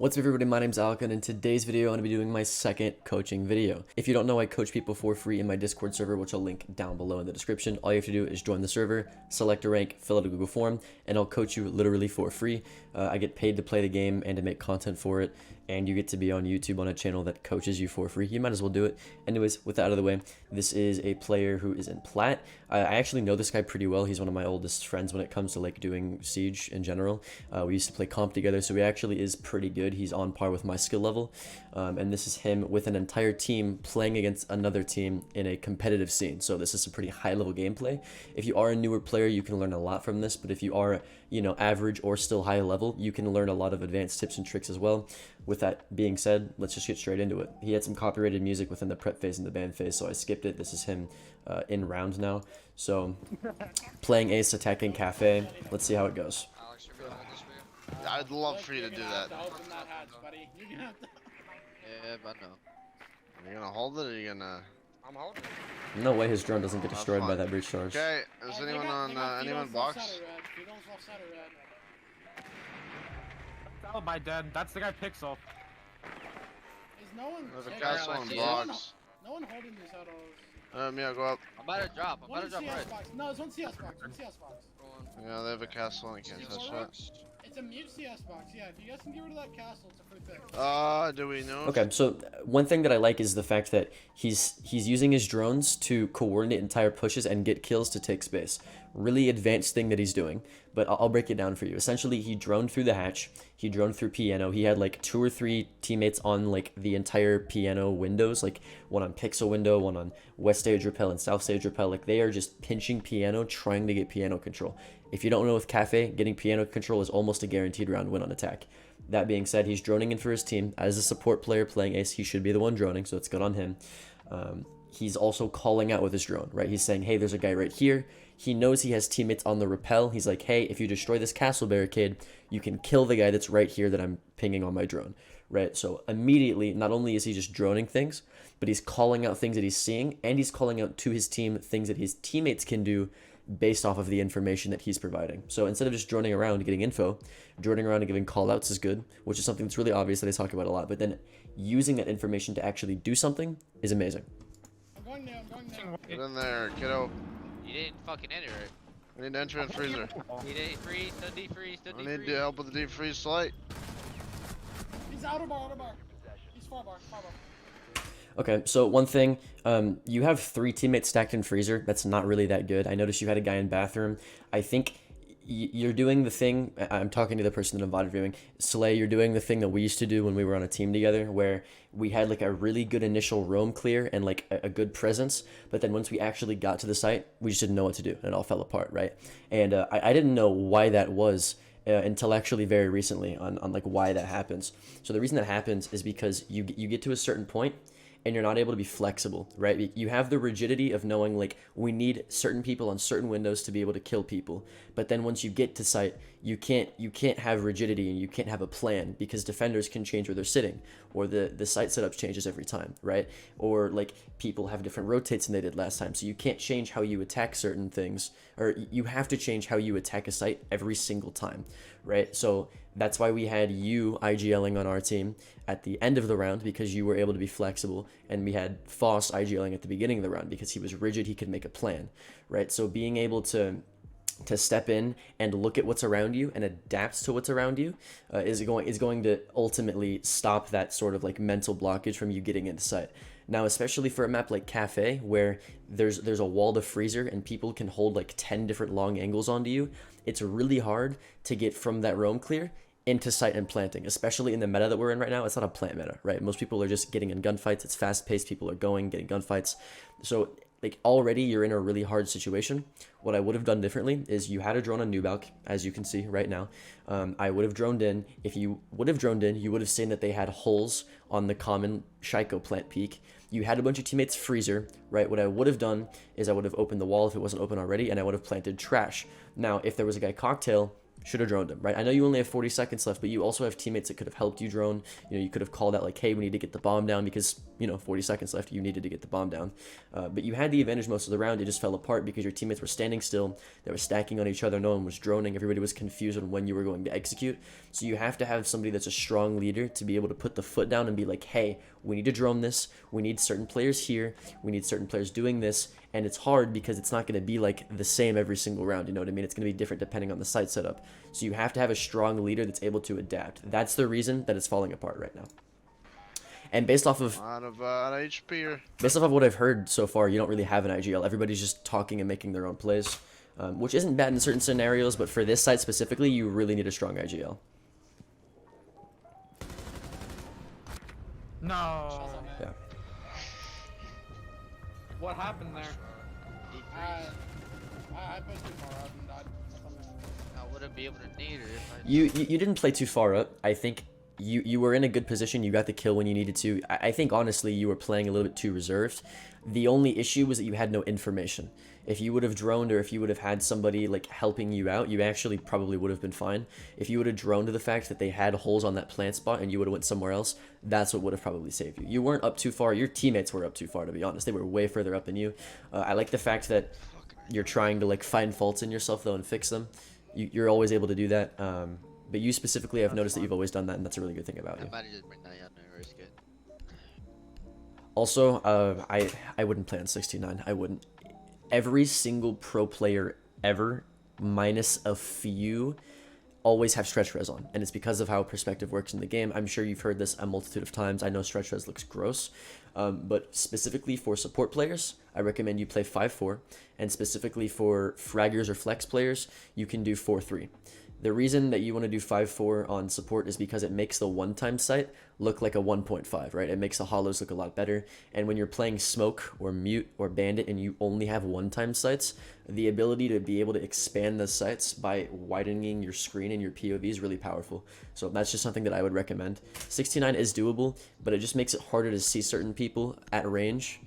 What's up everybody, my name's Alec, and in today's video I'm going to be doing my second coaching video. If you don't know, I coach people for free in my Discord server, which I'll link down below in the description. All you have to do is join the server, select a rank, fill out a Google form, and I'll coach you literally for free. I get paid to play the game and to make content for it, and you get to be on YouTube on a channel that coaches you for free. You might as well do it. Anyways, with that out of the way, this is a player who is in Plat. I actually know this guy pretty well. He's one of my oldest friends when it comes to like doing Siege in general. We used to play comp together, so he actually is pretty good. He's on par with my skill level, and this is him with an entire team playing against another team in a competitive scene. So this is some pretty high level gameplay. If you are a newer player, you can learn a lot from this, but if you are, you know, average or still high level, you can learn a lot of advanced tips and tricks as well. With that being said, let's just get straight into it. He had some copyrighted music within the prep phase and the ban phase, so I skipped it. This is him in round now. So playing ace, attacking cafe. Let's see how it goes. I'd love for you to do that. Yeah, but no. Are you gonna hold it or are you gonna... I'm holding it. No way his drone doesn't get destroyed by that breach charge. Okay, is anyone on anyone box? Oh, my dead. That's the guy Pixel. Is no one? There's a Yeah, castle I on see it. box. No one holding these shadows. Yeah, go up. I'm about to drop. I'm One about to drop CS red. box. No, there's one CS box. One CS box. Yeah, they have a castle and I can't touch that. It's a mute CS box. Yeah, if you guys can get rid of that castle, it's a free pick. Do we know? Okay, so one thing that I like is the fact that he's using his drones to coordinate entire pushes and get kills to take space. Really advanced thing that he's doing, but I'll break it down for you. Essentially, he droned through the hatch, he droned through piano, he had like 2 or 3 teammates on like the entire piano windows, like one on pixel window, one on west stage rappel and south stage rappel. Like they are just pinching piano, trying to get piano control. If you don't know, with Cafe, getting piano control is almost a guaranteed round win on attack. That being said, he's droning in for his team. As a support player playing ace, he should be the one droning, so it's good on him. He's also calling out with his drone, right? He's saying, hey, there's a guy right here. He knows he has teammates on the rappel. He's like, hey, if you destroy this castle barricade, you can kill the guy that's right here that I'm pinging on my drone, right? So immediately, not only is he just droning things, but he's calling out things that he's seeing, and he's calling out to his team things that his teammates can do based off of the information that he's providing. So instead of just droning around and getting info, droning around and giving callouts is good, which is something that's really obvious that I talk about a lot, but then using that information to actually do something is amazing. I'm going now. I'm going now. Get in there, kiddo. You didn't fucking enter it. I need to enter in freezer. He didn't freeze, done defreeze, done I defreeze. need to help with the deep freeze slight. He's outer bar, outer bar. He's far bar, far bar. Okay, so one thing, you have 3 teammates stacked in freezer. That's not really that good. I noticed you had a guy in bathroom. I think you're doing the thing, I'm talking to the person that I'm VOD viewing, Slay, you're doing the thing that we used to do when we were on a team together, where we had like a really good initial roam clear and like a good presence, but then once we actually got to the site, we just didn't know what to do, and it all fell apart, right? And I didn't know why that was until actually very recently on like why that happens. So the reason that happens is because you get to a certain point, and you're not able to be flexible, right? You have the rigidity of knowing like we need certain people on certain windows to be able to kill people, but then once you get to site, you can't have rigidity and you can't have a plan, because defenders can change where they're sitting, or the site setup changes every time, right? Or like people have different rotates than they did last time, so you can't change how you attack certain things, or you have to change how you attack a site every single time, right? So that's why we had you IGLing on our team at the end of the round, because you were able to be flexible, and we had Foss IGLing at the beginning of the round because he was rigid, he could make a plan, right? So being able to step in and look at what's around you and adapt to what's around you is going to ultimately stop that sort of like mental blockage from you getting into sight. Now, especially for a map like Cafe, where there's a wall to freezer and people can hold like 10 different long angles onto you, it's really hard to get from that roam clear into sight and planting, especially in the meta that we're in right now. It's not a plant meta, right? Most people are just getting in gunfights. It's fast paced. People are getting gunfights. So like already you're in a really hard situation. What I would have done differently is you had a drone on Nubalk, as you can see right now. I would have droned in. If you would have droned in, you would have seen that they had holes on the common Shiko plant peak. You had a bunch of teammates freezer, right? What I would have done is I would have opened the wall if it wasn't open already, and I would have planted trash. Now, if there was a guy cocktail should have droned him, right? I know you only have 40 seconds left, but you also have teammates that could have helped you drone. You know, you could have called out like, hey, we need to get the bomb down because, you know, 40 seconds left, you needed to get the bomb down. But you had the advantage most of the round. It just fell apart because your teammates were standing still. They were stacking on each other. No one was droning. Everybody was confused on when you were going to execute. So you have to have somebody that's a strong leader to be able to put the foot down and be like, hey, we need to drone this. We need certain players here. We need certain players doing this. And it's hard because it's not going to be like the same every single round, you know what I mean? It's going to be different depending on the site setup. So you have to have a strong leader that's able to adapt. That's the reason that it's falling apart right now. And based off of HP here. based off of what I've heard so far, you don't really have an IGL. Everybody's just talking and making their own plays, which isn't bad in certain scenarios, but for this site specifically, you really need a strong IGL. No. Yeah. What happened there? I pushed too far up and died. I wouldn't be able to need it if I. You didn't play too far up. I think you were in a good position. You got the kill when you needed to. I think honestly you were playing a little bit too reserved. The only issue was that you had no information. If you would have droned or if you would have had somebody like helping you out, you actually probably would have been fine. If you would have droned to the fact that they had holes on that plant spot and you would have went somewhere else, that's what would have probably saved you. You weren't up too far. Your teammates were up too far, to be honest. They were way further up than you. I like the fact that you're trying to like find faults in yourself though and fix them. You're always able to do that. But you specifically, I've noticed that you've always done that, and that's a really good thing about you. I might have just bring that on there, risk it. Also, I wouldn't play on 69. I wouldn't. Every single pro player ever, minus a few, always have stretch res on, and it's because of how perspective works in the game. I'm sure you've heard this a multitude of times. I know stretch res looks gross, but specifically for support players, I recommend you play 5-4, and specifically for fraggers or flex players, you can do 4-3. The reason that you want to do 5-4 on support is because it makes the one-time sight look like a 1.5, right? It makes the hollows look a lot better. And when you're playing smoke or mute or bandit and you only have one-time sights, the ability to be able to expand the sights by widening your screen and your POV is really powerful. So that's just something that I would recommend. 69 is doable, but it just makes it harder to see certain people at range.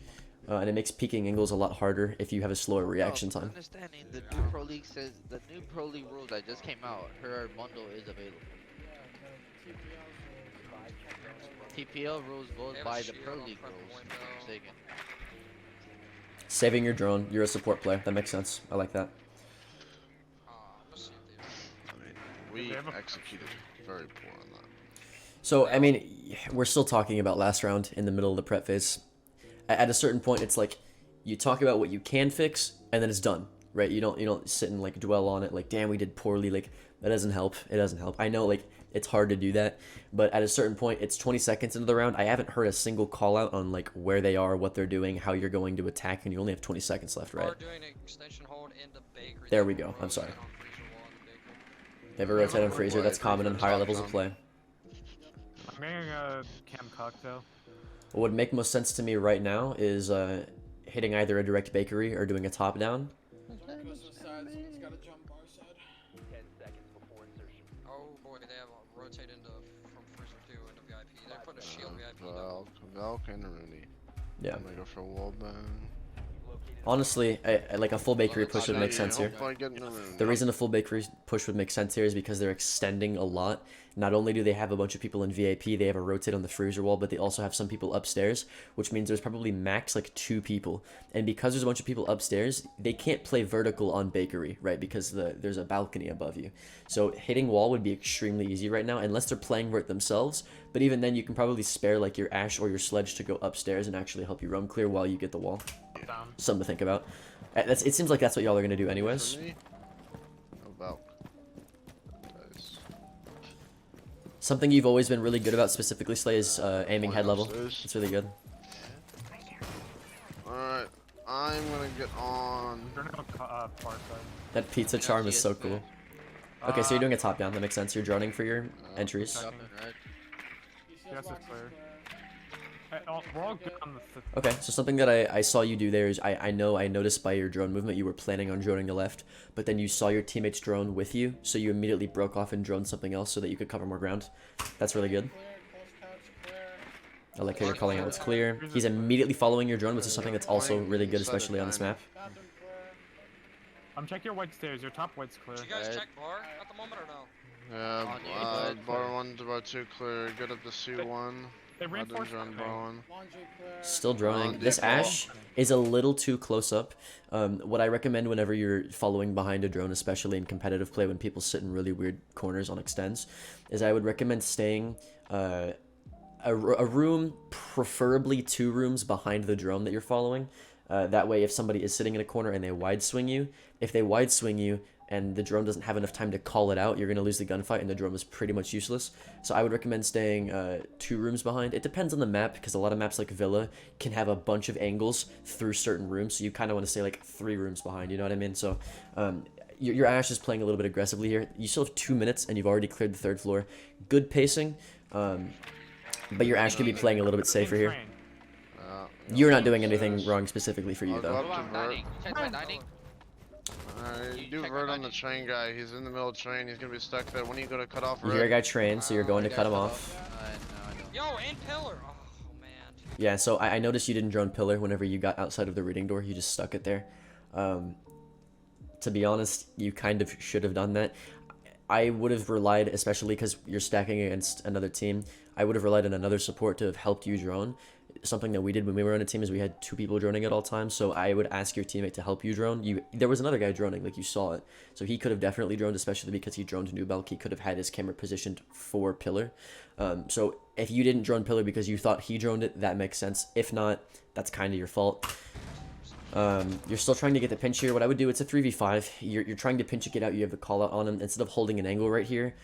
And it makes peeking angles a lot harder if you have a slower reaction time. Understanding the new Pro League says the new Pro League rules that just came out. Her bundle is available. TPL rules goes by the Pro League rules. If I'm not mistaken. Saving your drone, you're a support player. That makes sense. I like that. I mean, we executed very poor on that. So, I mean, we're still talking about last round in the middle of the prep phase. At a certain point, it's like you talk about what you can fix, and then it's done, right? You don't sit and like dwell on it, like damn, we did poorly. Like that doesn't help. It doesn't help. I know like it's hard to do that, but at a certain point, it's 20 seconds into the round. I haven't heard a single call out on like where they are, what they're doing, how you're going to attack, and you only have 20 seconds left, right? There we go. I'm sorry. They have a rotate on freezer. That's common on higher levels of play. I'm getting a cam cocktail. What would make most sense to me right now is hitting either a direct bakery or doing a top down. Oh boy, they have a rotate from freezer 2 into VIP. They're putting a shield VIP. Valk and Rooney. Yeah. I'm gonna go for wall bang. Honestly, like a full bakery push would make sense here. The reason a full bakery push would make sense here is because they're extending a lot. Not only do they have a bunch of people in VIP, they have a rotate on the freezer wall, but they also have some people upstairs, which means there's probably max like 2 people. And because there's a bunch of people upstairs, they can't play vertical on bakery, right? Because there's a balcony above you. So hitting wall would be extremely easy right now, unless they're playing vert themselves. But even then, you can probably spare like your Ash or your Sledge to go upstairs and actually help you roam clear while you get the wall. Something to think about. It seems like that's what y'all are gonna do anyways. Something you've always been really good about, specifically Slay, is aiming head level. It's really good. Alright, I'm gonna get on. That pizza charm is so cool. Okay, so you're doing a top down. That makes sense. You're droning for your entries. Yes, it's clear. We're all good on the Okay, so something that I saw you do there is I noticed by your drone movement you were planning on droning the left, but then you saw your teammates drone with you, so you immediately broke off and droned something else so that you could cover more ground. That's really good. I like how you're calling out it's clear. He's immediately following your drone, which is something that's also really good, especially on this map. Check your white stairs. Your top white's clear. Did you guys check bar at the moment or no? Yeah, On you, bud. bar 1 to bar 2 clear. Good up to C1. They reinforced on that bar thing. 1. Laundry clear. Still droning. This default. Ash is a little too close up. What I recommend whenever you're following behind a drone, especially in competitive play when people sit in really weird corners on extends, is I would recommend staying a room, preferably 2 rooms behind the drone that you're following. That way, if somebody is sitting in a corner and they wide swing you, if they wide swing you and the drone doesn't have enough time to call it out, you're going to lose the gunfight and the drone is pretty much useless. So I would recommend staying 2 rooms behind. It depends on the map, because a lot of maps like Villa can have a bunch of angles through certain rooms, so you kind of want to stay like 3 rooms behind, you know what I mean? So your Ash is playing a little bit aggressively here. You still have 2 minutes and you've already cleared the 3rd floor. Good pacing, but your Ash could be playing a little bit safer here. You're not doing anything wrong specifically for you, I'll though. go What up to about vert. dining? You check my dining? You do check vert my on the dining? train guy. He's in the middle of the train. He's gonna be stuck there. When are you gonna cut off You hear a red? guy train, so you're going to cut him off. No, I don't. Yo, and pillar. Oh man. Yeah, so I noticed you didn't drone pillar whenever you got outside of the reading door. You just stuck it there. To be honest, you kind of should have done that. I would have relied, especially because you're stacking against another team, I would have relied on another support to have helped you drone. Something that we did when we were on a team is we had 2 people droning at all times, so I would ask your teammate to help you drone. There was another guy droning, like you saw it, so he could have definitely droned, especially because he droned New Belk. He could have had his camera positioned for pillar. So if you didn't drone pillar because you thought he droned it, that makes sense. If not, that's kind of your fault. You're still trying to get the pinch here. What I would do, it's a 3v5. You're trying to pinch it, get out. You have the call out on him instead of holding an angle right here.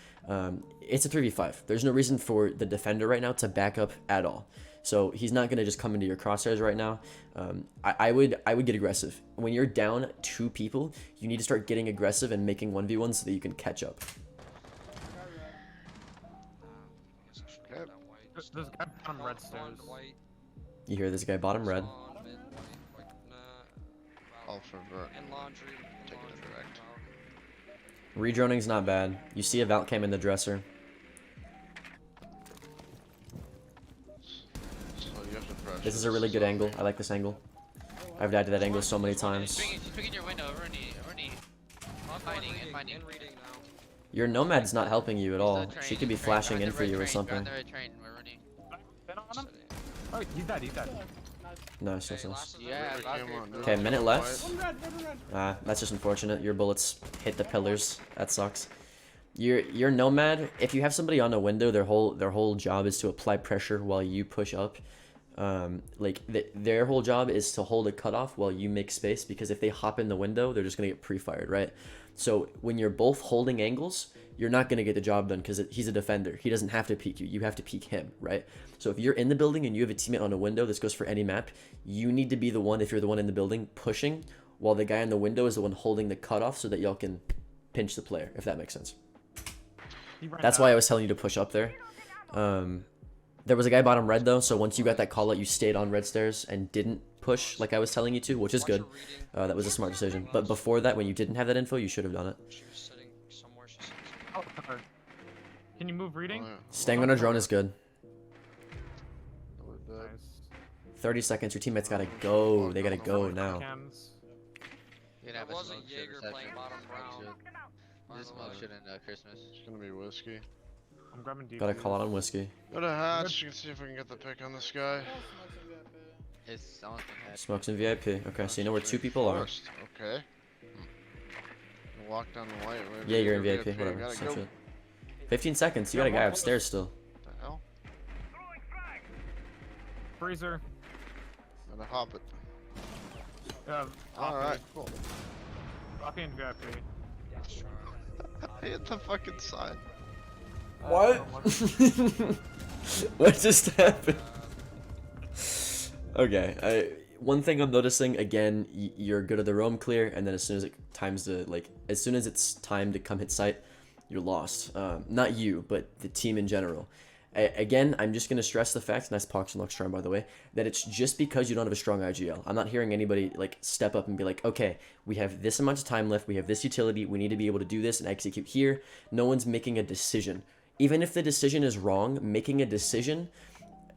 It's a 3v5. There's no reason for the defender right now to back up at all. So he's not going to just come into your crosshairs right now. I would get aggressive. When you're down 2 people, you need to start getting aggressive and making 1v1 so that you can catch up. Okay. There's a guy on red stairs. You hear this guy bottom red. All for vert. And laundry. Taking it direct. Redroning's not bad. You see a Valk cam in the dresser. So you have to pressure. This is a really good angle. I like this angle. I've died to that angle so many times. She's picking your window. Ernie. Mining and mining. And reading now. Your Nomad's not helping you at all. Train, She could be train. flashing We're on in the for red you or train. We're on something. the red train. We're running. Hit on him? Oh, he's dead. He's dead. Nice. Hey, last is Yeah, the- last Came game. on, dude. Okay, minute left. One red, one red. That's just unfortunate. Your bullets hit the pillars. That sucks. Your Nomad, if you have somebody on a window, their whole job is to apply pressure while you push up. Their whole job is to hold a cutoff while you make space, because if they hop in the window, they're just gonna get pre-fired, right? So when you're both holding angles, you're not gonna get the job done because he's a defender. He doesn't have to peek you. You have to peek him, right? So if you're in the building and you have a teammate on a window, this goes for any map, you need to be the one, if you're the one in the building, pushing, while the guy in the window is the one holding the cutoff so that y'all can pinch the player, if that makes sense. That's why I was telling you to push up there. There was a guy bottom red though, so once you got that call out, you stayed on red stairs and didn't push like I was telling you to, which is good. That was a smart decision. But before that, when you didn't have that info, you should have done it. She was sitting somewhere. She's Oh, cover. Can you move reading? Oh, yeah. Staying on a drone is good. We're dead. Nice. 30 seconds, your teammates gotta go. They gotta go now. Cams. You're That gonna have a wasn't smoke shit Jaeger reception. playing bottom Smoke round. shit. Just smoke shit in Christmas. It's gonna be whiskey. I'm grabbing deep. Gotta call out on whiskey. Go to hatch. You can see if we can get the pick on this guy. It's on the head. Smokes in VIP. Okay, so you know where 2 people are. First. Okay. Walk down the white. Yeah, you're in VIP. Gotta Whatever. go. Same shit. 15 seconds. You got a guy upstairs still. What the hell? Freezer. Gotta hop it. Alright, cool. Copy and VIP. I hit the fucking side. What? What just happened? Okay, one thing I'm noticing again, you're good at the roam clear, and then as soon as it's time to come hit site, you're lost. Not you, but the team in general. Again, I'm just gonna stress the fact, nice Pox and Lukrembo by the way, that it's just because you don't have a strong IGL. I'm not hearing anybody like step up and be like, okay, we have this amount of time left, we have this utility, we need to be able to do this and execute here. No one's making a decision. Even if the decision is wrong, making a decision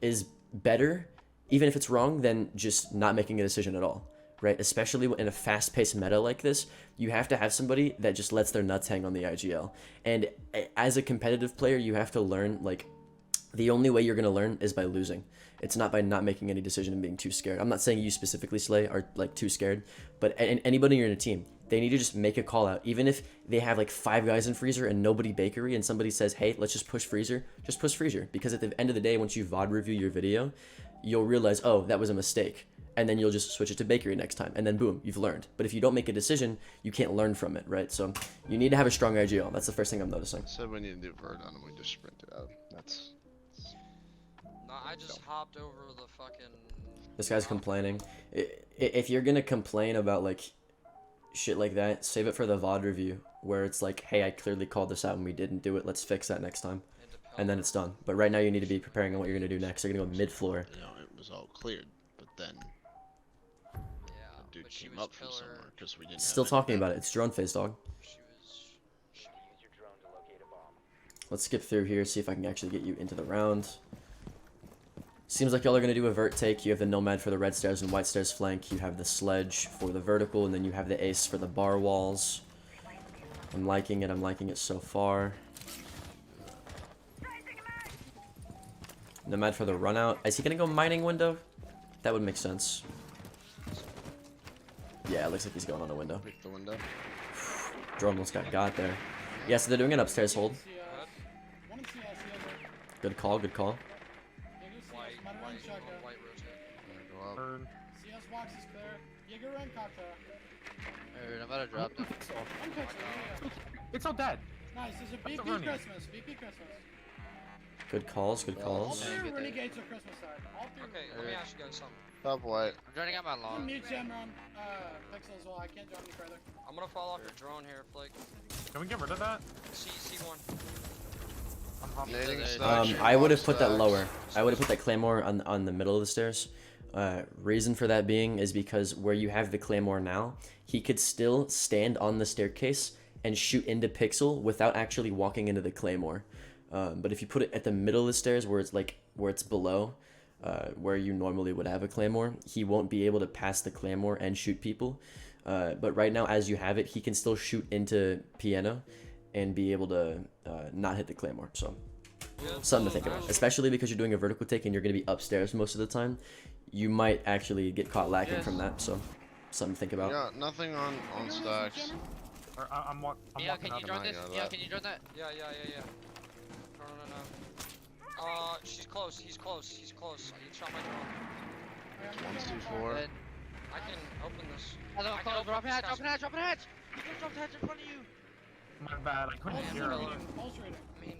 is better, even if it's wrong, than just not making a decision at all, right? Especially in a fast-paced meta like this, you have to have somebody that just lets their nuts hang on the IGL. And as a competitive player, you have to learn, like, the only way you're going to learn is by losing. It's not by not making any decision and being too scared. I'm not saying you specifically, Slay, are like too scared, but anybody in your team, they need to just make a call out. Even if they have like 5 guys in freezer and nobody bakery, and somebody says, hey, let's just push freezer, just push freezer. Because at the end of the day, once you VOD review your video, you'll realize, oh, that was a mistake. And then you'll just switch it to bakery next time. And then boom, you've learned. But if you don't make a decision, you can't learn from it, right? So you need to have a strong IGL. That's the first thing I'm noticing. So we need to do vert on and we just sprint it out. That's... No, I just hopped over the fucking... This guy's complaining. If you're gonna complain about like shit like that, save it for the VOD review, where it's like, hey, I clearly called this out and we didn't do it. Let's fix that next time. And then it's done. But right now you need to be preparing on what you're gonna do next. You're gonna go mid-floor. You know, it was all cleared, but then Yeah, a dude but she came was up from pillar. somewhere because we didn't. Still have talking about it. It's drone phase, dog. She was... Let's skip through here, see if I can actually get you into the round. Seems like y'all are going to do a vert take. You have the Nomad for the red stairs and white stairs flank. You have the Sledge for the vertical, and then you have the Ace for the bar walls. I'm liking it. I'm liking it so far. Nomad for the run out. Is he going to go mining window? That would make sense. Yeah, it looks like he's going on a window. Pick the window. Drone almost got there. Yeah, so they're doing an upstairs hold. Good call, good call. White rotate. Go up. Burn. CS box is clear. Jaeger and cocktail. Alright, I'm about to drop them. One pixel, yeah. It's all dead. Nice, there's a What's the VP running? Christmas. VP Christmas. Good calls, good All calls. three Get renegades are Christmas side. All three. Okay, let me ask you guys something. Top white. I'm joining out my I'm long. mute Shamron, pixel as well. I can't jump any further. I'm gonna fall off your drone here, Flake. Can we get rid of that? C1. I'm hopping. Nading Um, stacks, I would have bomb put that stacks. lower. I would have put that Claymore on the middle of the stairs. Reason for that being is because where you have the Claymore now, he could still stand on the staircase and shoot into Pixel without actually walking into the Claymore. But if you put it at the middle of the stairs where it's below, where you normally would have a Claymore, he won't be able to pass the Claymore and shoot people. But right now, as you have it, he can still shoot into Piano and be able to not hit the Claymore. So something to think about, especially because you're doing a vertical take and you're going to be upstairs most of the time. You might actually get caught lacking from that. So something to think about. Yeah, nothing on stacks. I'm Mia, walking can up. you join I this? got Mia, that. can you join that? Yeah. No. She's close. He's close. He shot my drone. 1, 2, 4. Then, I can open this. hello, I can close, open drop this hatch, guy's- drop hatch, drop hatch! He just dropped hatch in front of you! My bad. I couldn't Pulse hear reading. him. Pulse reading. I mean,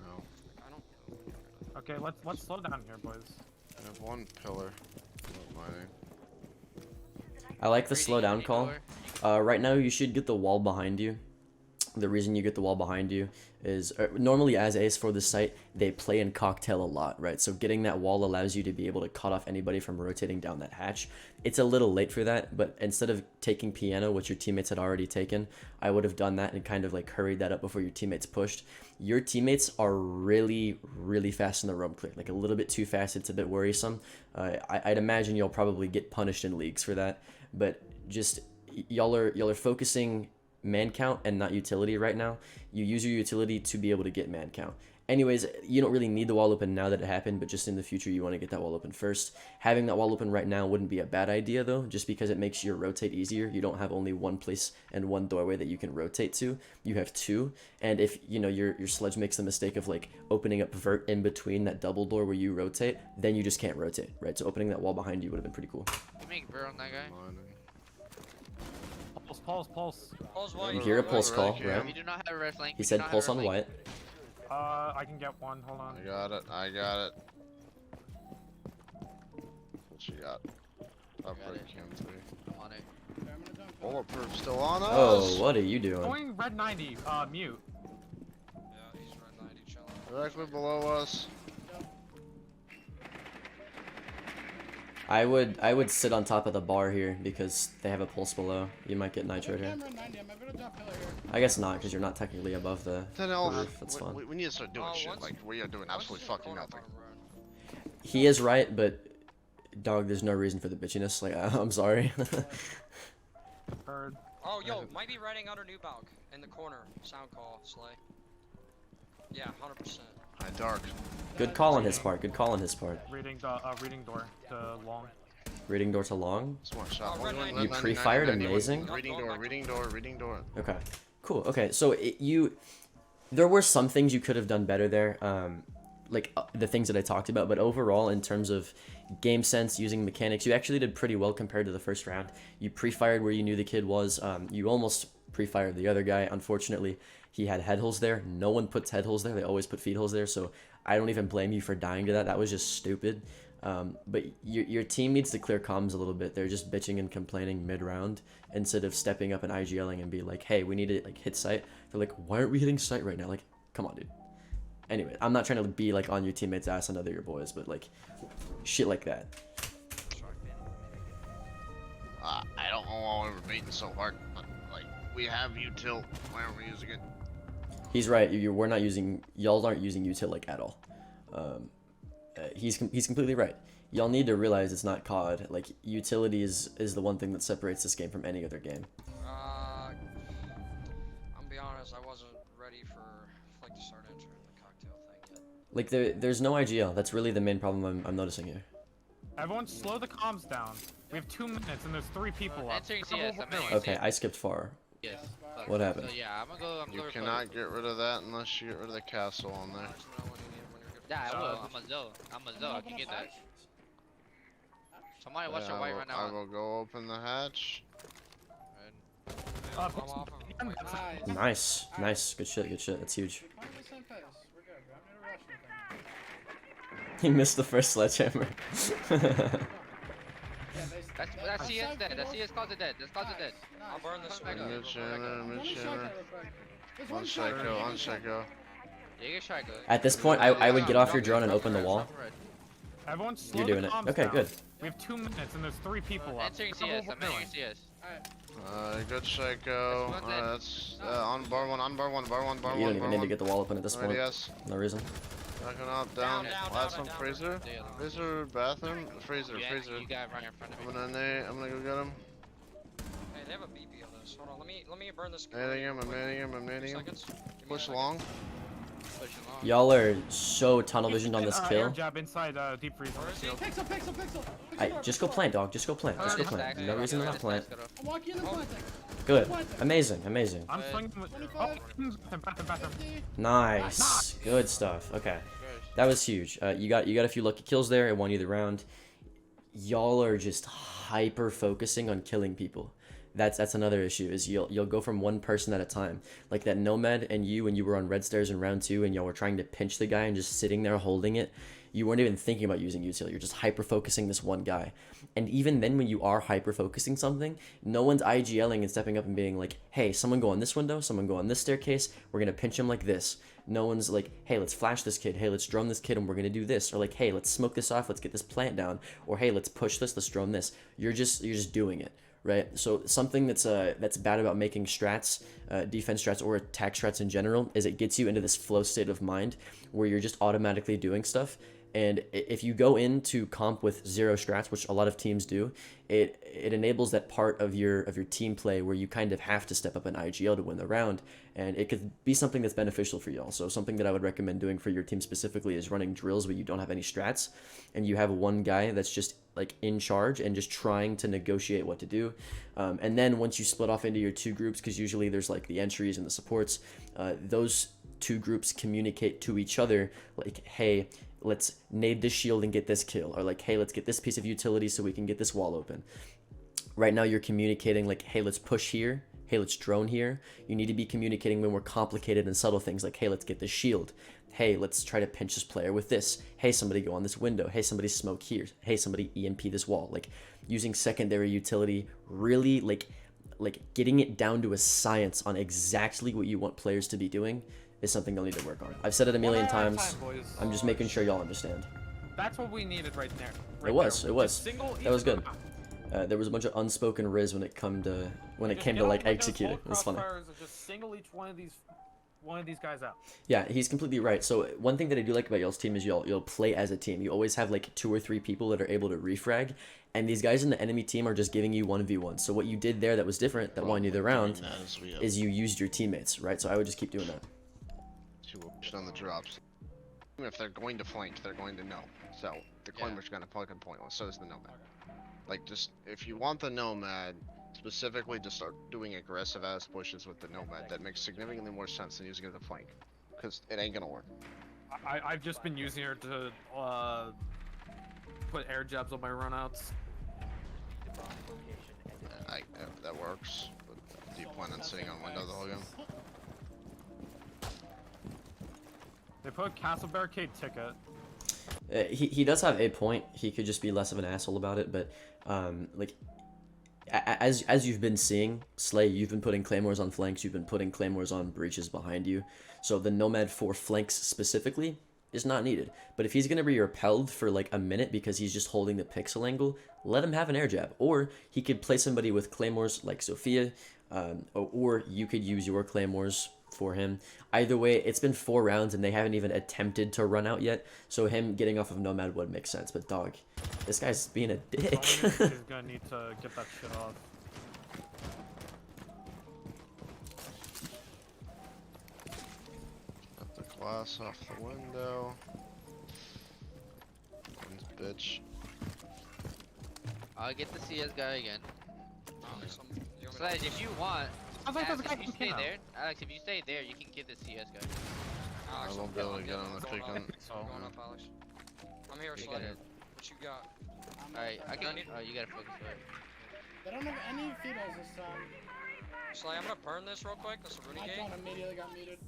No. I don't... Okay, let's slow down here, boys. I have 1 pillar. No mining. I like the Reading slow down any call. door. Right now, you should get the wall behind you. The reason you get the wall behind you is normally as Ace for this site, they play in cocktail a lot, right? So getting that wall allows you to be able to cut off anybody from rotating down that hatch. It's a little late for that, but instead of taking Piano, which your teammates had already taken, I would have done that and kind of like hurried that up before your teammates pushed. Your teammates are really, really fast in the roam clear, like a little bit too fast. It's a bit worrisome. I'd imagine you'll probably get punished in leagues for that, but just y'all are focusing man count and not utility right now. You use your utility to be able to get man count. Anyways, you don't really need the wall open now that it happened, but just in the future you want to get that wall open first. Having that wall open right now wouldn't be a bad idea though, just because it makes your rotate easier. You don't have only one place and one doorway that you can rotate to. You have 2, and if you know your Sledge makes the mistake of like opening up vert in between that double door where you rotate, then you just can't rotate, right? So opening that wall behind you would have been pretty cool. You make Ver on that guy? Mining. Pulse. Pulse white. You hear a pulse call, Right, right? We do not have a red flank. He we do said not have pulse a on red flank. white. I can get one. Hold on. I got it. What she got? Upgrade it. cam 3. I'm on it. Okay, I'm gonna jump. Bulletproof still on us. Oh, what are you doing? Going red 90. Mute. Yeah, he's red 90 chilling. Directly below us. I would sit on top of the bar here because they have a pulse below. You might get nitro here. Camera 90. I'm gonna jump pillar here. I guess not because you're not technically above the 10 health. roof. That's fine. We need to start doing shit. once- Like, we are doing Once absolutely he's in fucking corner nothing. bottom road. He is right, but dog, there's no reason for the bitchiness. Like, I'm sorry. Heard. Oh, yo, might be riding under new balk in the corner. Sound call, Slay. Yeah, 100%. Hi, Dark. Good call on his part. Good call on his part. Reading door to long. Reading door to long. Smart shot. red One, line. You pre-fired, 91. amazing. Reading door. Okay, cool. Okay, so there were some things you could have done better there, like the things that I talked about, but overall, in terms of game sense, using mechanics, you actually did pretty well compared to the first round. You pre-fired where you knew the kid was. You almost pre-fired the other guy. Unfortunately, he had head holes there. No one puts head holes there. They always put feet holes there, so I don't even blame you for dying to that. That was just stupid. But your team needs to clear comms a little bit. They're just bitching and complaining mid-round instead of stepping up and IGLing and be like, hey, we need to like hit site. They're like, why aren't we hitting site right now? Like, come on, dude. Anyway, I'm not trying to be like on your teammates' ass. I know they're your boys, but like shit like that. I don't know why we're beating so hard, but like we have util. Why aren't we using it? He's right. We're not using. Y'all aren't using util like at all. He's completely right. Y'all need to realize it's not COD. Like utility is the one thing that separates this game from any other game. I'm gonna be honest, I wasn't ready for like to start entering the cocktail thing yet. Like there's no IGL. That's really the main problem I'm noticing here. Everyone, slow the comms down. We have 2 minutes and there's 3 people up. Entering CS, I'm entering Okay, I skipped far. CS. What happened? So yeah, I'm gonna go. You cannot get rid of that unless you get rid of the castle on there. Let us know when you're good. Yeah, I will. I'm a Zoe. I can get that. Somebody watch your white right I now. will go open the hatch. I'm off of white now. Nice. Good shit. That's huge. We're on the same pace. We're good. I'm gonna rush anything. He missed the first sledgehammer. Yeah, That's CS dead. That's CS cause it dead. That's cause it dead. I'll burn this Back one. up. Mid-shimmer. One psycho. Yeah, you get shot good. At this point, I would get off your drone and open the wall. Everyone, slow You're the doing it. comms Okay, down. good. We have 2 minutes and there's 3 people up. Entering Cover CS. what I'm we're entering doing. CS. Good psycho. That's on bar one. You don't even need to get the wall open at this point. Yes. No reason. Backing up, down. Last one, down. freezer. The other one. Freezer, bathroom. Freezer. You got it right in front of I'm me. gonna nade. I'm gonna go get him. Hey, they have a BP on this. Hold on, let me burn this. Nading him. I'm nading him. Seconds. Give me Push a long. Pushing long. Y'all are so tunnel visioned on this Air kill. jab inside deep freeze. Where is he? Pixel. Just go plant, dog. Just go plant. Just go plant. No reason to not plant. I'm walking in and planting. Good. Amazing. I'm swinging with. Oh, 25. bathroom. 50. Nice. Good stuff. Okay. That was huge. You got a few lucky kills there. It won you the round. Y'all are just hyper focusing on killing people. That's another issue, is you'll go from one person at a time. Like that Nomad and you, when you were on red stairs in round 2 and y'all were trying to pinch the guy and just sitting there holding it, you weren't even thinking about using util. You're just hyper focusing this one guy. And even then, when you are hyper focusing something, no one's IGLing and stepping up and being like, hey, someone go on this window, someone go on this staircase, we're gonna pinch him like this. No one's like, hey, let's flash this kid, hey, let's drone this kid and we're gonna do this. Or like, hey, let's smoke this off, let's get this plant down. Or hey, let's push this, let's drone this. You're just doing it. Right, so something that's bad about making strats, defense strats or attack strats in general, is it gets you into this flow state of mind where you're just automatically doing stuff. And if you go into comp with 0 strats, which a lot of teams do, it enables that part of your team play where you kind of have to step up an IGL to win the round, and it could be something that's beneficial for y'all. So something that I would recommend doing for your team specifically is running drills where you don't have any strats, and you have one guy that's just like in charge and just trying to negotiate what to do. And then once you split off into your 2 groups, because usually there's like the entries and the supports, those 2 groups communicate to each other like, hey, let's nade this shield and get this kill, or like, hey, let's get this piece of utility so we can get this wall open. Right now you're communicating like, hey, let's push here, hey, let's drone here. You need to be communicating when more complicated and subtle things like, hey, let's get this shield, hey, let's try to pinch this player with this, hey, somebody go on this window, hey, somebody smoke here, hey, somebody EMP this wall. Like using secondary utility, really like getting it down to a science on exactly what you want players to be doing is something they'll need to work on. I've said it a million times. I'm just making sure y'all understand. That's what we needed right there. It was. Single That was good. each There was a bunch of unspoken riz when it came to like execute it. It was funny. Just single each one of these one of these guys out. Yeah, he's completely right. So one thing that I do like about y'all's team is you'll play as a team. You always have like 2 or 3 people that are able to refrag, and these guys in the enemy team are just giving you 1v1. So what you did there that was different, that won you the round, is you used your teammates, right? So I would just keep doing that. On the drops. Even if they're going to flank, they're going to know. So the Climber's gonna plug and point. So does the Nomad. Like, just if you want the Nomad, specifically to start doing aggressive ass pushes with the Nomad, that makes significantly more sense than using it to flank, because it ain't gonna work. I've just been using her to put air jabs on my runouts. That works. But do you plan on sitting on window the whole game? They put a castle barricade ticket. He does have a point. He could just be less of an asshole about it, but like as you've been seeing, Slay, you've been putting claymores on flanks, you've been putting claymores on breaches behind you. So the Nomad for flanks specifically is not needed. But if he's gonna be repelled for like a minute because he's just holding the pixel angle, let him have an air jab. Or he could play somebody with claymores like Sophia, or you could use your claymores for him. Either way, it's been 4 rounds and they haven't even attempted to run out yet, so him getting off of Nomad would make sense. But dog, this guy's being a dick. He's gonna need to get that shit off. Got the glass off the window. One's bitch. I'll get the CS guy again. You want me to- Sledge, if you want, I thought Alex, there's a guy if you who stay came there, Alex, if you stay there, you can get the CS guy. Alex, I won't be able to get on the I'm going pick on. up. I'm going up, Alex. I'm here, You Slay. got it. What you got? Alright, I can. need- Oh, you gotta focus right. They don't have any females this time. Slay, I'm gonna burn this real quick. That's a My renegade. phone immediately got muted.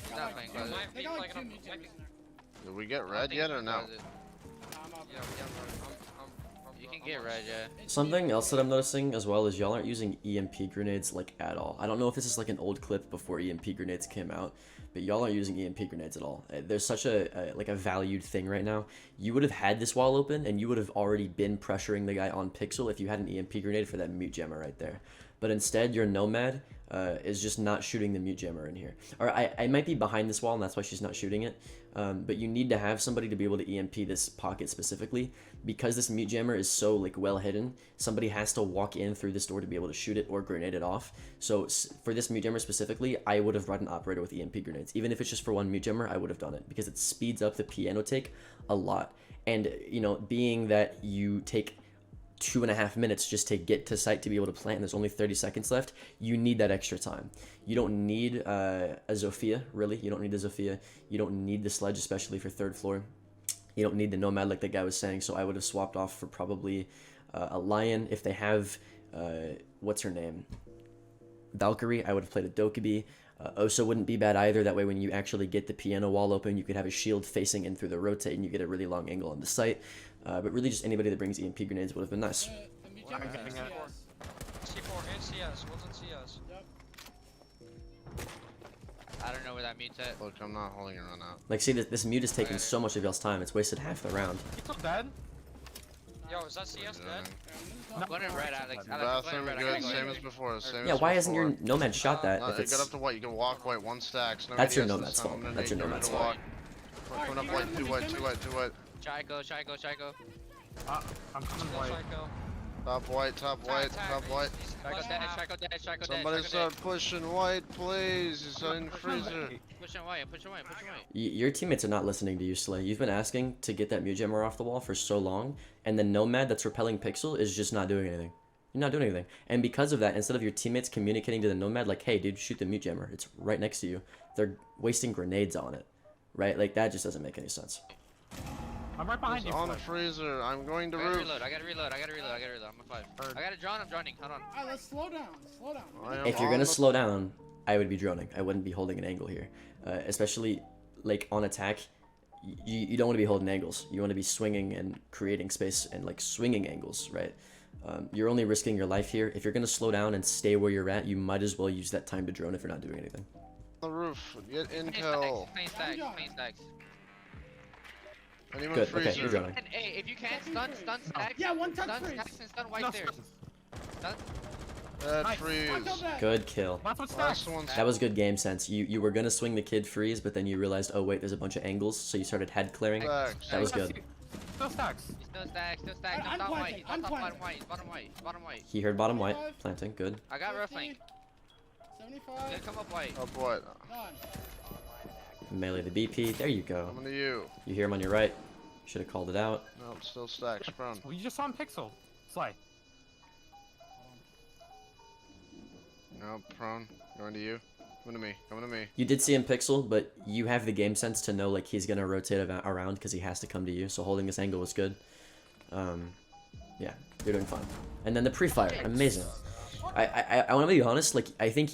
He's not playing It closet. might They be got like like 2 I'm- mute might jammers be- in there. Did we get I red think yet he's or no? closet. I'm up. Yeah, You can I'm get on. red, yeah. Something else that I'm noticing as well is y'all aren't using EMP grenades like at all. I don't know if this is like an old clip before EMP grenades came out, but y'all aren't using EMP grenades at all. There's such a like a valued thing right now. You would have had this wall open and you would have already been pressuring the guy on pixel if you had an EMP grenade for that mute jammer right there. But instead, your Nomad is just not shooting the mute jammer in here. Or I might be behind this wall and that's why she's not shooting it. But you need to have somebody to be able to EMP this pocket specifically, because this mute jammer is so like well hidden. Somebody has to walk in through this door to be able to shoot it or grenade it off. So for this mute jammer specifically, I would have run an operator with EMP grenades. Even if it's just for one mute jammer, I would have done it because it speeds up the piano take a lot. And you know, being that you take 2.5 minutes just to get to site to be able to plant and there's only 30 seconds left, you need that extra time. You don't need a Zofia, really. You don't need the Zofia. You don't need the Sledge, especially for 3rd floor. You don't need the Nomad like the guy was saying, so I would have swapped off for probably a Lion. If they have, what's her name? Valkyrie, I would have played a Dokkaebi. Osa wouldn't be bad either. That way when you actually get the piano wall open, you could have a shield facing in through the rotate and you get a really long angle on the site. But really just anybody that brings EMP grenades would have been nice. The mute jammers I'm in getting it. CS. C4 and CS. What's in CS? Yep. I don't know where that mute's at. Look, I'm not holding a run out. Like, see, this mute is taking so much of y'all's time. It's wasted half the round. He's not dead. Yo, is that CS dead? I'm going in red, Alex. Alex, I'm going Bathroom in red. I good, gotta go same in. as before. Same Yeah, as why hasn't before. your Nomad shot that? No, If get it's up to white. You can walk white. 1 stacks. No That's your ADS Nomad's this time. fault. That's your Get Nomad's rid of fault. walk. Coming up white, 2 white, 2 white, 2 white. Chaiko. I'm coming Still white. Psycho. Top white, top white, top white. Chaiko dead. Somebody start pushing white, please. He's in freezer. Push him white. Your teammates are not listening to you, Slay. You've been asking to get that mute jammer off the wall for so long, and the Nomad that's repelling Pixel is just not doing anything. You're not doing anything. And because of that, instead of your teammates communicating to the Nomad like, hey, dude, shoot the mute jammer, it's right next to you, they're wasting grenades on it, right? Like, that just doesn't make any sense. I'm right behind you. On Flex. freezer. I'm going to I gotta roof. reload. I gotta reload. I'm a 5. Heard. I got a drone. I'm droning. Hold on. Alright, let's slow down. Slow down. I am If you're on gonna the- slow down, I would be droning. I wouldn't be holding an angle here. Especially, like, on attack, you don't want to be holding angles. You want to be swinging and creating space and, like, swinging angles, right? You're only risking your life here. If you're gonna slow down and stay where you're at, you might as well use that time to drone if you're not doing anything. the roof. Get intel. Plain stacks. Anyone Good, freezer. okay, you're droning. And hey, if you can, stun stacks. Yeah, one touch Stun freeze. stacks and stun No, white stairs. Stun. That freeze. Good kill. That's what's Last next. one's That was good game sense. You were gonna swing the kid freeze, but then you realized, oh wait, there's a bunch of angles, so you started head clearing. stacks. That was good. Still stacks. He's still stacked, still stacked. I'm He's top white. planting, He's I'm not top planting. bottom white. He's bottom white. He's bottom white. He heard bottom white, planting, good. I got rough link. 75. Gonna come up white. Oh boy. Done. Melee the BP, there you go. Coming to you. You hear him on your right. Should have called it out. Nope, still stacks. Prone. Well, you just saw him pixel. Sly. Nope, prone. Going to you. Coming to me. Coming to me. You did see him pixel, but you have the game sense to know like he's gonna rotate around because he has to come to you. So holding this angle was good. Yeah, you're doing fine. And then the pre-fire, amazing. I want to be honest. Like I think,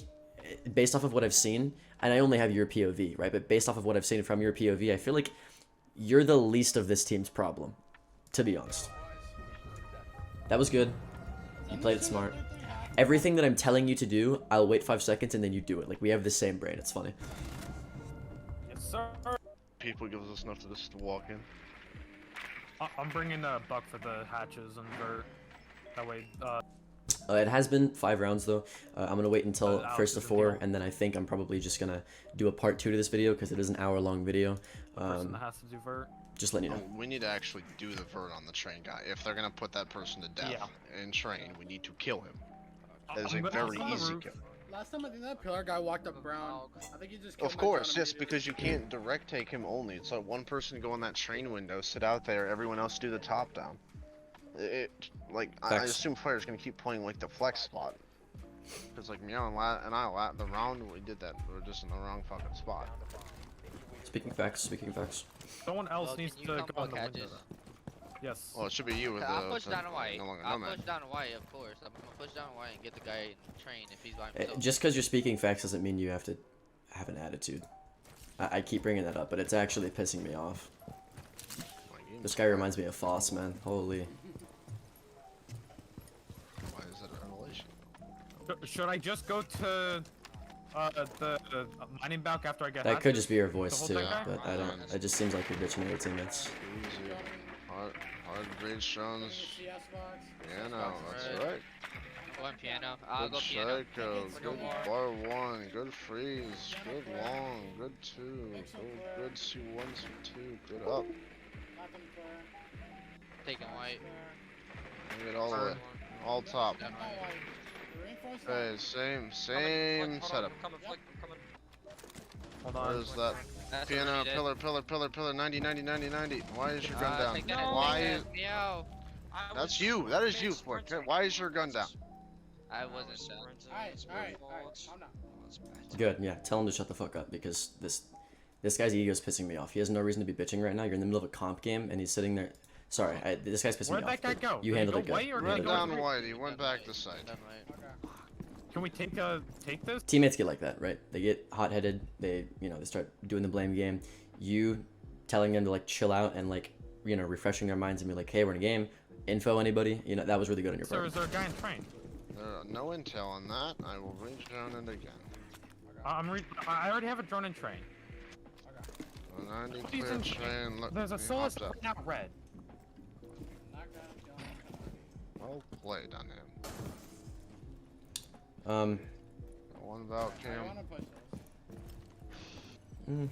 based off of what I've seen, and I only have your POV, right? But based off of what I've seen from your POV, I feel like you're the least of this team's problem, to be honest. That was good. You played it smart. Everything that I'm telling you to do, I'll wait 5 seconds and then you do it. Like, we have the same brain. It's funny. Yes, sir. People gives us enough to just walk in. I'm bringing a buck for the hatches and vert. That way, It has been 5 rounds, though. I'm going to wait until Alex first to is a 4, deal. and then I think I'm probably just going to do a part 2 to this video because it is an hour-long video. person that has to do vert. Just letting you know. We need to actually do the vert on the train guy. If they're gonna put that person to death in train, we need to kill him. That is I'm a gonna very hop on the easy roof. kill. Last time I think that pillar guy walked up brown. I think he just killed Of my course, John yes, because you can't direct take him only. It's like one person go in that train window, sit out there, everyone else do the top down. I Facts. assume players gonna keep playing like the flex spot. Because like Meow and I, the round we did that, we were just in the wrong fucking spot. Speaking facts, speaking facts. Someone else Well, needs can to you go come in the buck window. hatches? Yes. Well, it should be you with I'll the push down a white. no longer I'll nomad. push down a white, of course. I'm gonna push down a white and get the guy in the train if he's by himself. Just because you're speaking facts doesn't mean you have to have an attitude. I keep bringing that up, but it's actually pissing me off. This guy reminds me of Foss, man. Holy. Why is that a revelation? Should I just go to the mining back after I get That could hatches? just be your voice The too, whole thing, guy? but I don't. It just seems like you're bitching at your teammates. Easy. Hard grade stones. CS box. Piano, that's Right. right. One piano. I'll Good go piano. psycho, No good more. bar 1, good freeze, good long, good 2, good C1, C2, good up. Nothing clear. Taking white. Bring it all the way. All top. Down Oh, white. like, reinforce that. Okay, same setup. I'm coming, flick, I'm coming. Hold on. Where's that? That's Piano, what we did. pillar, 90, 90, 90, 90. Why is your gun Take down? that, Why take is... that, meow. I That's was you, that is you, sprint, Flick. Why is your gun down? I wasn't done. Alright, calm down. Good, yeah. Tell him to shut the fuck up because this guy's ego is pissing me off. He has no reason to be bitching right now. You're in the middle of a comp game and he's sitting there. Sorry, this guy's pissing Where'd me off. that guy but go? You Did he handled go it good. white or You did he Run handled go it down good. white, he went back to side. Done white. Okay. Can we take this? Teammates get like that, right? They get hot-headed. They start doing the blame game. You telling them to like chill out and like refreshing their minds and be like, hey, we're in a game. Info anybody? That was really good on your Sir, part. is there a guy in train? No intel on that. I will reach down it again. I already have a drone in train. 90 He's clear in- train. Look, There's a he solis hopped up. right now red. Not gonna go. Well played on him. Um, One about I Cam. wanna push this.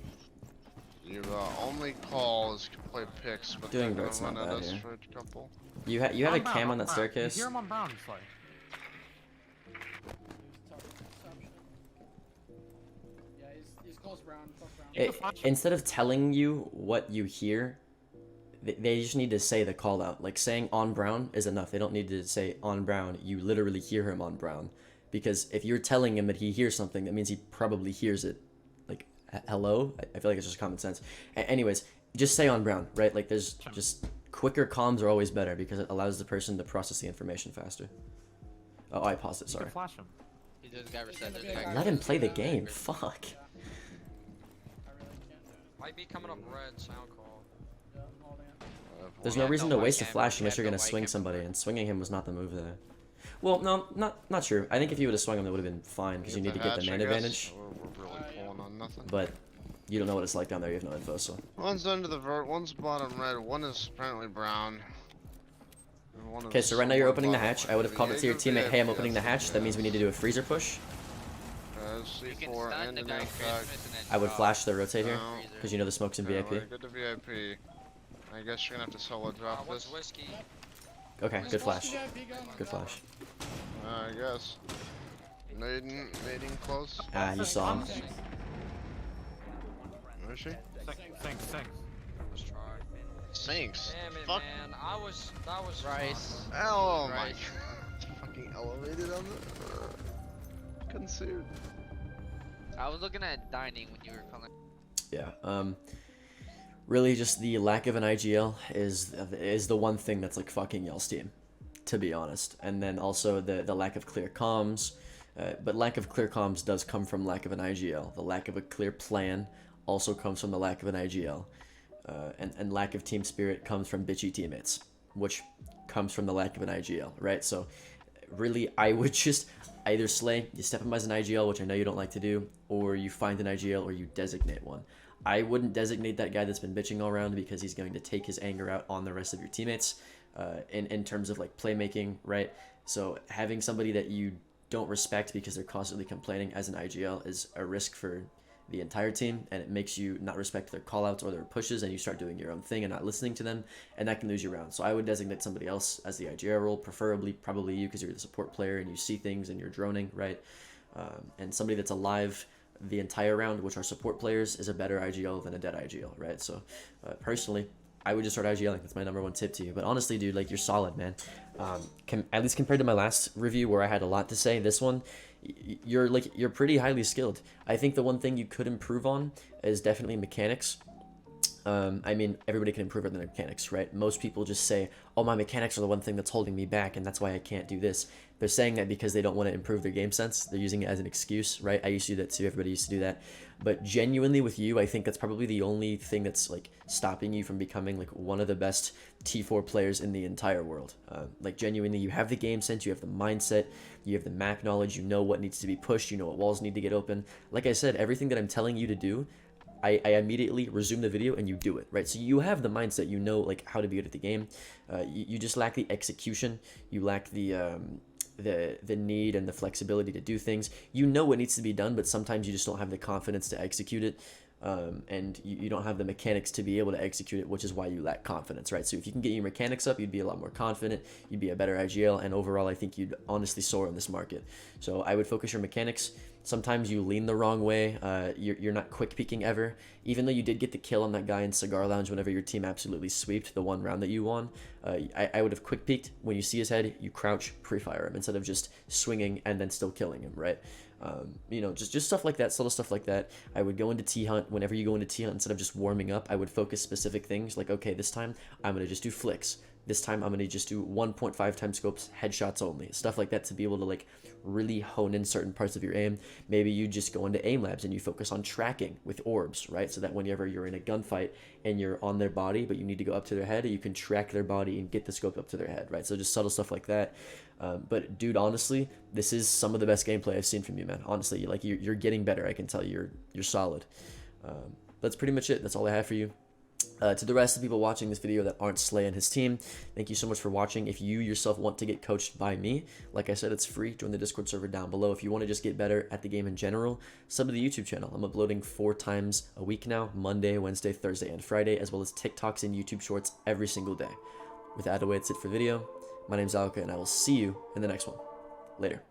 Your only call is to play picks, but Doing they're Bert's gonna not run at bad us here. for a couple. you have a Brown, cam on that brown. staircase. You hear him on brown, Sly. Yeah, he's close brown. Close brown. Instead of telling you what you hear, they just need to say the call out. Like saying on brown is enough. They don't need to say on brown. You literally hear him on brown. Because if you're telling him that he hears something, that means he probably hears it. Like, hello? I feel like it's just common sense. Anyways, just say on brown, right? Like, there's just quicker comms are always better because it allows the person to process the information faster. Oh, I paused it, You sorry. can flash him. He just got reset. He's There's gonna a guy be Let him reset. play the game. Fuck. I really can't do it. Might be coming up red, sound call. Yeah, I'm holding it. There's Yeah, no reason no to white waste a cam, flash yeah, unless you're no gonna white swing cam. somebody, and swinging him was not the move there. Well, no, not true. I think if you would have swung him, that would have been fine because you need to get the man advantage. We're really pulling on nothing. But you don't know what it's like down there. You have no info, so. One's under the vert, one's bottom red, one is apparently brown. Okay, so right now you're opening the hatch. I would have called it to your teammate, hey, I'm opening the hatch. That means we need to do a freezer push. You can C4 stun and the an guy impact. Christmas and then I would drop. flash the rotate here, No. because you know the smoke's in Okay, VIP. we're good to VIP. I guess you're gonna have to solo drop What's this. whiskey? Okay, good flash. VIP gun. Good flash. I guess. Nading close. Ah, you saw him. Where is she? Thanks. Let's try. Sinks. Damn it, Fuck. man. That was Rice. Oh my Right. god. Fucking elevated on the. Couldn't see it. I was looking at dining when you were calling. Yeah. Really, just the lack of an IGL is the one thing that's like fucking y'all's team, to be honest. And then also the lack of clear comms. But lack of clear comms does come from lack of an IGL. The lack of a clear plan also comes from the lack of an IGL. And lack of team spirit comes from bitchy teammates, which comes from the lack of an IGL, right? So really, I would just either slay, you step him as an IGL, which I know you don't like to do, or you find an IGL or you designate one. I wouldn't designate that guy that's been bitching all around because he's going to take his anger out on the rest of your teammates in terms of like playmaking, right? So having somebody that you don't respect because they're constantly complaining as an IGL is a risk for the entire team, and it makes you not respect their callouts or their pushes, and you start doing your own thing and not listening to them, and that can lose you round. So I would designate somebody else as the IGL role, preferably probably you because you're the support player and you see things and you're droning, right? And somebody that's alive the entire round, which are support players, is a better IGL than a dead IGL, right? So personally, I would just start IGLing. That's my #1 tip to you. But honestly, dude, like, you're solid, man. At least compared to my last review where I had a lot to say, this one, you're pretty highly skilled. I think the one thing you could improve on is definitely mechanics. I mean, everybody can improve on their mechanics, right? Most people just say, oh, my mechanics are the one thing that's holding me back, and that's why I can't do this. They're saying that because they don't want to improve their game sense. They're using it as an excuse, right? I used to do that too. Everybody used to do that. But genuinely with you, I think that's probably the only thing that's like stopping you from becoming like one of the best T4 players in the entire world. Like genuinely, you have the game sense, you have the mindset, you have the map knowledge, you know what needs to be pushed, you know what walls need to get open. Like I said, everything that I'm telling you to do, I immediately resume the video and you do it, right? So you have the mindset, you know like how to be good at the game. You just lack the execution. You lack the need and the flexibility to do things. You know what needs to be done, but sometimes you just don't have the confidence to execute it. And you don't have the mechanics to be able to execute it, which is why you lack confidence, right? So if you can get your mechanics up, you'd be a lot more confident, you'd be a better IGL, and overall I think you'd honestly soar in this market. So I would focus your mechanics. Sometimes you lean the wrong way. You're not quick peeking ever. Even though you did get the kill on that guy in Cigar Lounge whenever your team absolutely sweeped the one round that you won, I would have quick peeked. When you see his head, you crouch, pre-fire him instead of just swinging and then still killing him, right? You know, just stuff like that, subtle stuff like that. I would go into T-Hunt. Whenever you go into T-Hunt, instead of just warming up, I would focus specific things like, okay, this time I'm going to just do flicks. This time I'm going to just do 1.5 times scopes, headshots only. Stuff like that to be able to like really hone in certain parts of your aim. Maybe you just go into aim labs and you focus on tracking with orbs, right? So that whenever you're in a gunfight and you're on their body, but you need to go up to their head, you can track their body and get the scope up to their head, right? So just subtle stuff like that. But dude, honestly, this is some of the best gameplay I've seen from you, man. Honestly, like you're getting better. I can tell you're solid. That's pretty much it. That's all I have for you. To the rest of the people watching this video that aren't Slay and his team, thank you so much for watching. If you yourself want to get coached by me, like I said, it's free. Join the Discord server down below. If you want to just get better at the game in general, sub to the YouTube channel. I'm uploading 4 times a week now, Monday, Wednesday, Thursday, and Friday, as well as TikToks and YouTube shorts every single day. With that away, that's it for the video. My name's Alka, and I will see you in the next one. Later.